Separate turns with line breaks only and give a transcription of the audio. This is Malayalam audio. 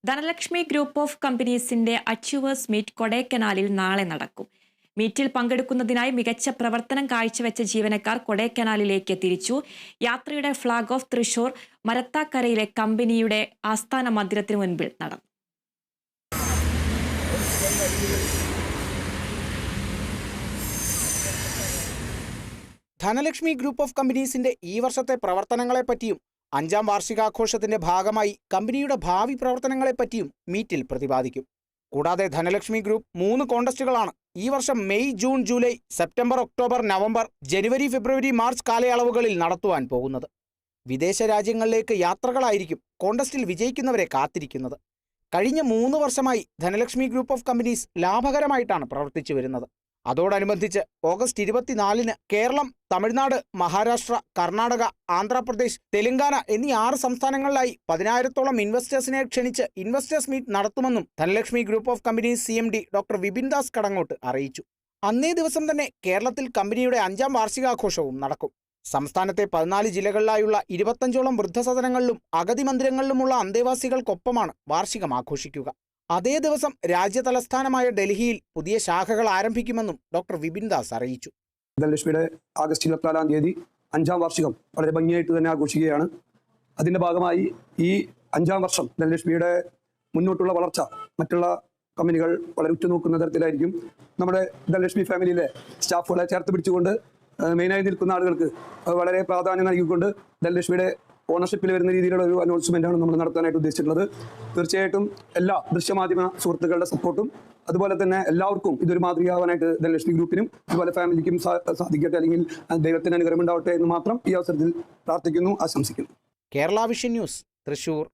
ധനലക്ഷ്മി ഗ്രൂപ്പ് ഓഫ് കമ്പനീസിന്റെ അച്ചീവേഴ്സ് മീറ്റ് കൊടൈക്കനാലിൽ നാളെ നടക്കും. മീറ്റിൽ പങ്കെടുക്കുന്നതിനായി മികച്ച പ്രവർത്തനം കാഴ്ചവെച്ച ജീവനക്കാർ കൊടൈക്കനാലിലേക്ക് തിരിച്ചു. യാത്രയുടെ ഫ്ളാഗ് ഓഫ് തൃശൂർ മരത്താക്കരയിലെ കമ്പനിയുടെ ആസ്ഥാന മന്ദിരത്തിന് മുൻപിൽ നടന്നു.
ധനലക്ഷ്മി ഗ്രൂപ്പ് ഓഫ് കമ്പനീസിന്റെ ഈ വർഷത്തെ പ്രവർത്തനങ്ങളെപ്പറ്റിയും 5ാം വാർഷികാഘോഷത്തിന്റെ ഭാഗമായി കമ്പനിയുടെ ഭാവി പ്രവർത്തനങ്ങളെപ്പറ്റിയും മീറ്റിൽ പ്രതിപാദിക്കും. കൂടാതെ ധനലക്ഷ്മി ഗ്രൂപ്പ് 3 കോൺടെസ്റ്റുകളാണ് ഈ വർഷം May, June, July, September, October, November, ജനുവരി, ഫെബ്രുവരി, മാർച്ച് കാലയളവുകളിൽ നടത്തുവാൻ പോകുന്നത്. വിദേശ രാജ്യങ്ങളിലേക്ക് യാത്രകളായിരിക്കും കോൺടെസ്റ്റിൽ വിജയിക്കുന്നവരെ കാത്തിരിക്കുന്നത്. കഴിഞ്ഞ 3 വർഷമായി ധനലക്ഷ്മി ഗ്രൂപ്പ് ഓഫ് കമ്പനീസ് ലാഭകരമായിട്ടാണ് പ്രവർത്തിച്ചു വരുന്നത്. അതോടനുബന്ധിച്ച് ഓഗസ്റ്റ് 24-ന് കേരളം, തമിഴ്നാട്, മഹാരാഷ്ട്ര, കർണാടക, ആന്ധ്രാപ്രദേശ്, തെലങ്കാന എന്നീ 6 സംസ്ഥാനങ്ങളിലായി 10,000-ഓളം ഇൻവെസ്റ്റേഴ്സിനെ ക്ഷണിച്ച് ഇൻവെസ്റ്റേഴ്സ് മീറ്റ് നടത്തുമെന്നും Dhanalakshmi group of companies CMD doctor Vipin Das Kadangottu അറിയിച്ചു. അന്നേ ദിവസം തന്നെ കേരളത്തിൽ കമ്പനിയുടെ 5ാം വാർഷികാഘോഷവും നടക്കും. സംസ്ഥാനത്തെ 14 ജില്ലകളിലായുള്ള 25ഓളം വൃദ്ധസദനങ്ങളിലും അഗതി മന്ദിരങ്ങളിലുമുള്ള അന്തേവാസികൾക്കൊപ്പമാണ് വാർഷികം ആഘോഷിക്കുക. അതേ ദിവസം രാജ്യതലസ്ഥാനമായ ഡൽഹിയിൽ പുതിയ ശാഖകൾ ആരംഭിക്കുമെന്നും ഡോക്ടർ വിപിൻ ദാസ് അറിയിച്ചു.
ധനലക്ഷ്മിയുടെ ആഗസ്റ്റ് 24-ാം തീയതി 5ാം വാർഷികം വളരെ ഭംഗിയായിട്ട് തന്നെ ആഘോഷിക്കുകയാണ്. അതിൻ്റെ ഭാഗമായി ഈ 5ാം വർഷം ധനലക്ഷ്മിയുടെ മുന്നോട്ടുള്ള വളർച്ച മറ്റുള്ള കമ്പനികൾ വളരെ ഉറ്റുനോക്കുന്ന തരത്തിലായിരിക്കും. നമ്മുടെ ധനലക്ഷ്മി ഫാമിലിയിലെ സ്റ്റാഫുകളെ ചേർത്ത് പിടിച്ചുകൊണ്ട് മെയിനായി നിൽക്കുന്ന ആളുകൾക്ക് വളരെ പ്രാധാന്യം നൽകിക്കൊണ്ട് ധനലക്ഷ്മിയുടെ ഓണർഷിപ്പിൽ വരുന്ന രീതിയിലുള്ള ഒരു അനൗൺസ്മെൻ്റാണ് നമ്മൾ നടത്താനായിട്ട് ഉദ്ദേശിച്ചിട്ടുള്ളത്. തീർച്ചയായിട്ടും എല്ലാ ദൃശ്യമാധ്യമ സുഹൃത്തുക്കളുടെ സപ്പോർട്ടും അതുപോലെ തന്നെ എല്ലാവർക്കും ഇതൊരു മാതൃകയാവാനായിട്ട് ധനലക്ഷ്മി ഗ്രൂപ്പിനും അതുപോലെ ഫാമിലിക്കും സാധിക്കട്ടെ, അല്ലെങ്കിൽ ദൈവത്തിന് അനുഗ്രഹം ഉണ്ടാവട്ടെ എന്ന് മാത്രം ഈ അവസരത്തിൽ പ്രാർത്ഥിക്കുന്നു, ആശംസിക്കുന്നു.
Kerala vision news, Thrissur.